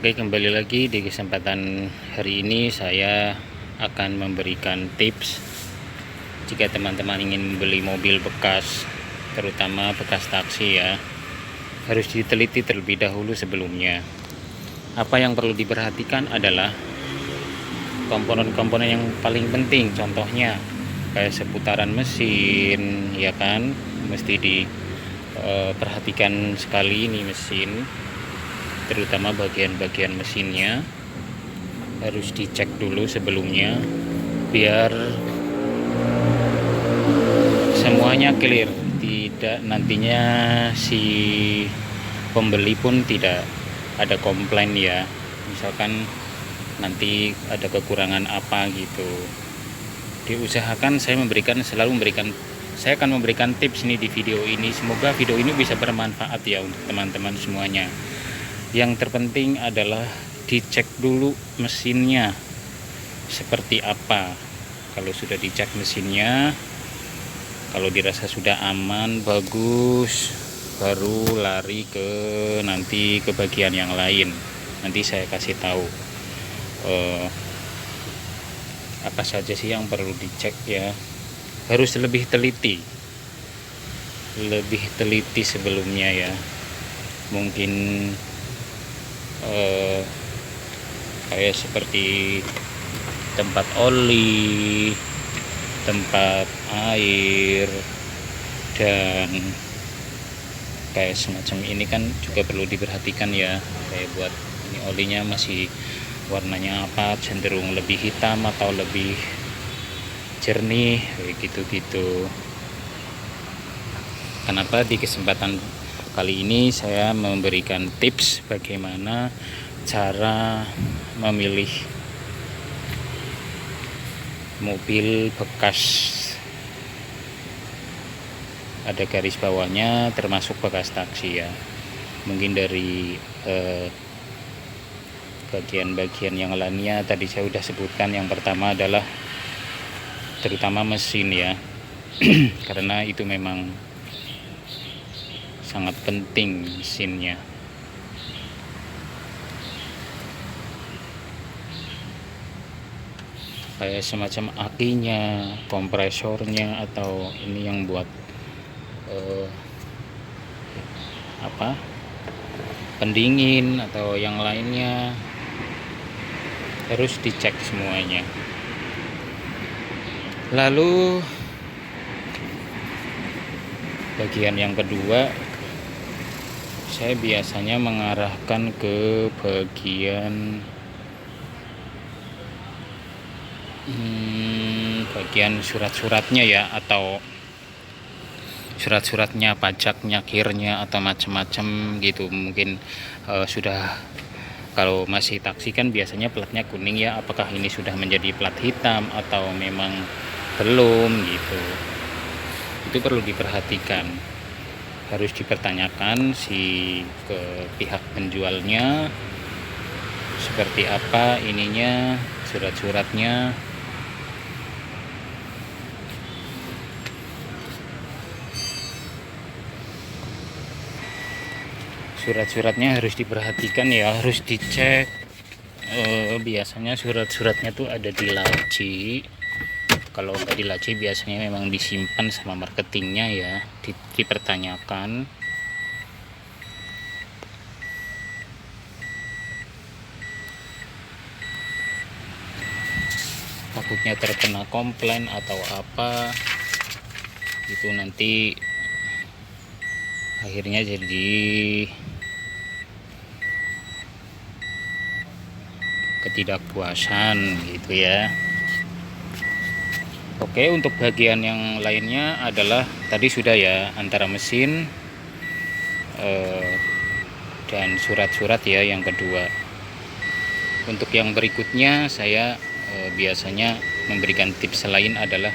Oke, kembali lagi di kesempatan hari ini saya akan memberikan tips jika teman-teman ingin membeli mobil bekas, terutama bekas taksi ya. Harus diteliti terlebih dahulu sebelumnya. Apa yang perlu diperhatikan adalah komponen-komponen yang paling penting, contohnya kayak seputaran mesin ya kan, mesti diperhatikan sekali ini mesin, terutama bagian-bagian mesinnya harus dicek dulu sebelumnya biar semuanya clear, tidak nantinya si pembeli pun tidak ada komplain ya, misalkan nanti ada kekurangan apa gitu. Diusahakan saya akan memberikan tips ini di video ini. Semoga video ini bisa bermanfaat ya untuk teman-teman semuanya. Yang terpenting adalah dicek dulu mesinnya seperti apa. Kalau sudah dicek mesinnya, kalau dirasa sudah aman, bagus, baru lari nanti ke bagian yang lain. Nanti saya kasih tahu apa saja sih yang perlu dicek ya. Harus lebih teliti sebelumnya ya. Mungkin kayak seperti tempat oli, tempat air, dan kayak semacam ini kan juga perlu diperhatikan ya. Kayak buat ini olinya masih warnanya apa, cenderung lebih hitam atau lebih jernih kayak gitu-gitu. Kenapa di kesempatan kali ini saya memberikan tips bagaimana cara memilih mobil bekas, ada garis bawahnya, termasuk bekas taksi ya. Mungkin dari bagian-bagian yang lainnya tadi saya sudah sebutkan. Yang pertama adalah terutama mesin ya karena itu memang sangat penting mesinnya. Kayak semacam akinya, kompresornya, atau ini yang buat pendingin atau yang lainnya, harus dicek semuanya. Lalu bagian yang kedua, saya biasanya mengarahkan ke bagian surat-suratnya ya, atau surat-suratnya, pajaknya, kirnya, atau macam-macam gitu. Mungkin sudah, kalau masih taksi kan biasanya platnya kuning ya, apakah ini sudah menjadi plat hitam atau memang belum gitu. Itu perlu diperhatikan, harus dipertanyakan ke pihak penjualnya seperti apa ininya, surat-suratnya. Surat-suratnya harus diperhatikan ya, harus dicek. Biasanya surat-suratnya tuh ada di laci. Kalau nggak di laci biasanya memang disimpan sama marketingnya ya, dipertanyakan. Takutnya terkena komplain atau apa itu, nanti akhirnya jadi ketidakpuasan gitu ya. Oke, untuk bagian yang lainnya adalah tadi sudah ya, antara mesin dan surat-surat ya yang kedua. Untuk yang berikutnya saya biasanya memberikan tips lain adalah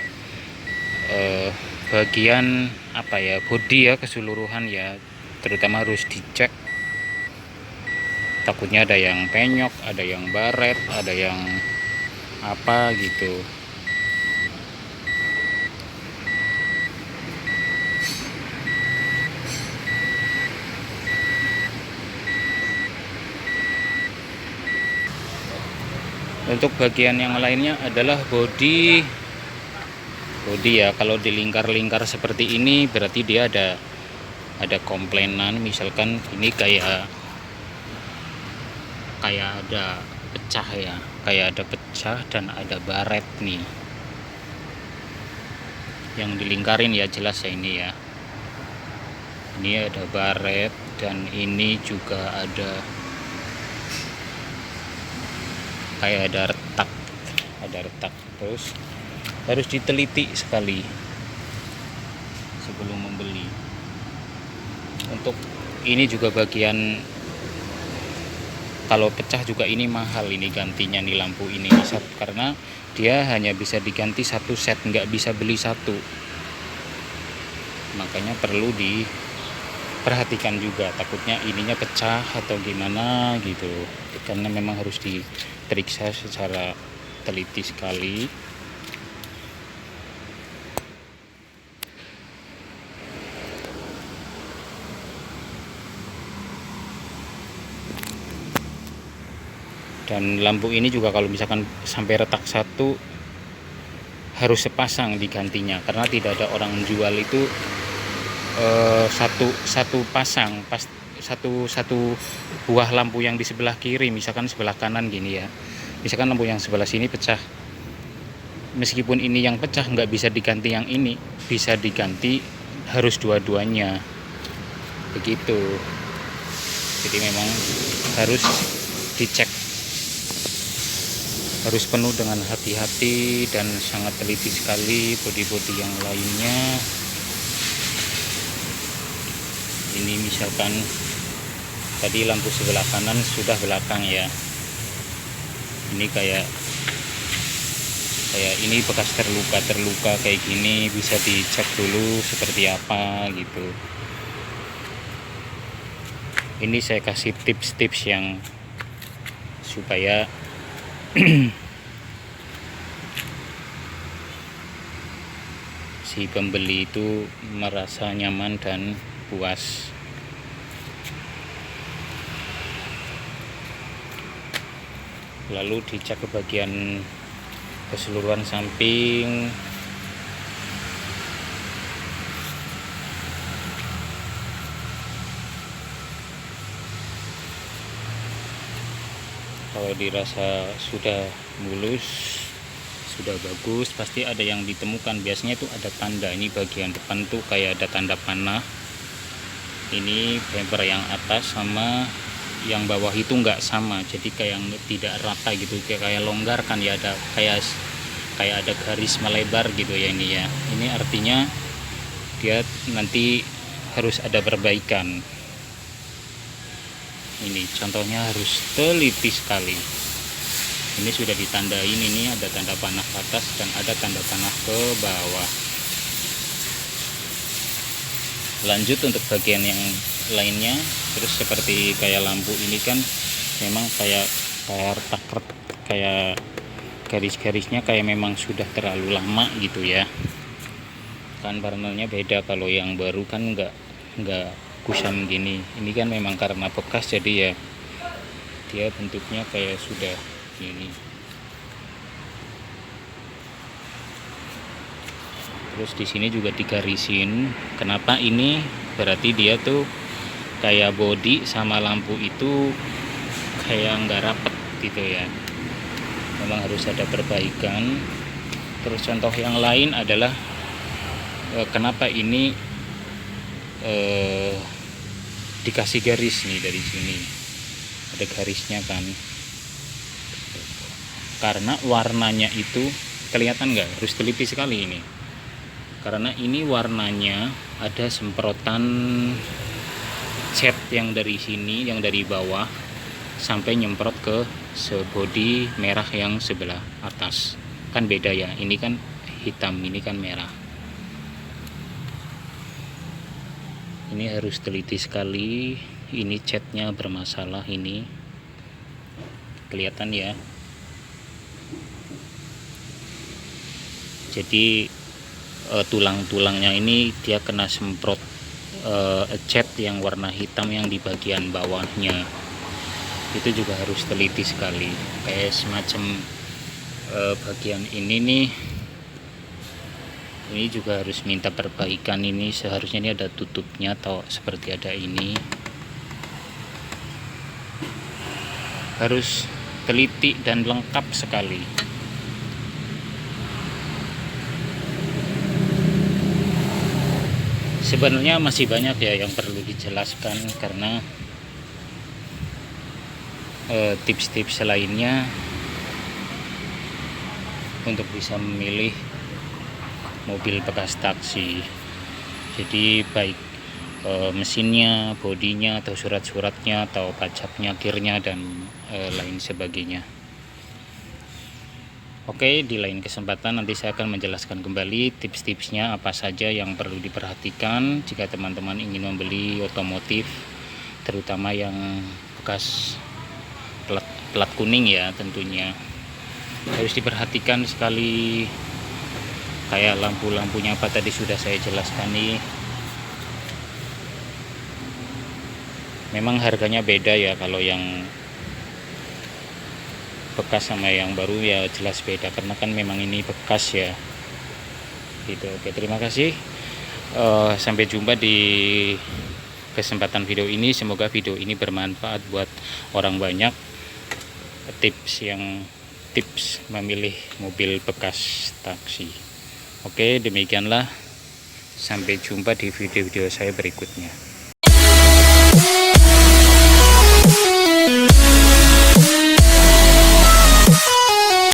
bagian bodi ya, keseluruhan ya, terutama harus dicek. Takutnya ada yang penyok, ada yang baret, ada yang apa gitu. Untuk bagian yang lainnya adalah bodi ya. Kalau dilingkar-lingkar seperti ini berarti dia ada komplainan, misalkan ini kayak ada pecah ya, kayak ada pecah dan ada baret nih yang dilingkarin ya, jelas ya ini ya. Ini ada baret dan ini juga ada kayak ada retak, terus harus diteliti sekali sebelum membeli. Untuk ini juga bagian kalau pecah juga ini mahal, ini gantinya nih lampu ini karena dia hanya bisa diganti satu set, nggak bisa beli satu, makanya perlu diperhatikan juga, takutnya ininya pecah atau gimana gitu, karena memang harus diperiksa secara teliti sekali. Dan lampu ini juga kalau misalkan sampai retak satu harus sepasang digantinya, karena tidak ada orang jual itu satu pasang satu buah lampu yang di sebelah kiri, misalkan sebelah kanan gini ya, misalkan lampu yang sebelah sini pecah, meskipun ini yang pecah nggak bisa diganti yang ini, bisa diganti harus dua-duanya begitu. Jadi memang harus dicek, harus penuh dengan hati-hati dan sangat teliti sekali bodi-bodi yang lainnya. Ini misalkan tadi lampu sebelah kanan sudah belakang ya, ini kayak ini bekas terluka kayak gini, bisa dicek dulu seperti apa gitu. Ini saya kasih tips-tips yang supaya si pembeli itu merasa nyaman dan puas. Lalu dicek ke bagian keseluruhan samping. Kalau dirasa sudah mulus, sudah bagus, pasti ada yang ditemukan. Biasanya itu ada tanda, ini bagian depan tuh kayak ada tanda panah. Ini bumper yang atas sama yang bawah itu nggak sama, jadi kayak tidak rata gitu, kayak longgar kan ya, ada kayak ada garis melebar gitu ya ini ya. Ini artinya dia nanti harus ada perbaikan. Ini contohnya harus teliti sekali. Ini sudah ditandain, ini ada tanda panah ke atas dan ada tanda panah ke bawah. Lanjut untuk bagian yang lainnya, terus seperti kayak lampu ini kan memang kayak retak, kayak garis-garisnya kayak memang sudah terlalu lama gitu ya. Kan warnanya beda, kalau yang baru kan enggak kusam gini. Ini kan memang karena bekas, jadi ya dia bentuknya kayak sudah gini. Terus di sini juga digarisin. Kenapa ini? Berarti dia tuh kayak bodi sama lampu itu kayak nggak rapet gitu ya. Memang harus ada perbaikan. Terus contoh yang lain adalah kenapa ini dikasih garis nih dari sini, ada garisnya kan, karena warnanya itu kelihatan nggak, harus teliti sekali ini, karena ini warnanya ada semprotan cat yang dari sini, yang dari bawah sampai nyemprot ke bodi merah yang sebelah atas, kan beda ya, ini kan hitam, ini kan merah. Ini harus teliti sekali. Ini catnya bermasalah, ini kelihatan ya. Jadi tulang-tulangnya ini dia kena semprot cat yang warna hitam yang di bagian bawahnya. Itu juga harus teliti sekali, kayak semacam bagian ini nih, ini juga harus minta perbaikan. Ini seharusnya ini ada tutupnya atau seperti ada ini, harus teliti dan lengkap sekali. Sebenarnya masih banyak ya yang perlu dijelaskan, karena tips-tips lainnya untuk bisa memilih mobil bekas taksi. Jadi baik mesinnya, bodinya, atau surat-suratnya, atau pajaknya, kirnya, dan lain sebagainya. Oke, di lain kesempatan nanti saya akan menjelaskan kembali tips-tipsnya apa saja yang perlu diperhatikan jika teman-teman ingin membeli otomotif, terutama yang bekas plat kuning ya. Tentunya harus diperhatikan sekali, kayak lampu-lampunya apa tadi sudah saya jelaskan nih. Memang harganya beda ya, kalau yang bekas sama yang baru ya jelas beda, karena kan memang ini bekas ya gitu. Oke, terima kasih. Sampai jumpa di kesempatan video ini. Semoga video ini bermanfaat buat orang banyak, tips memilih mobil bekas taksi. Oke, demikianlah, sampai jumpa di video-video saya berikutnya.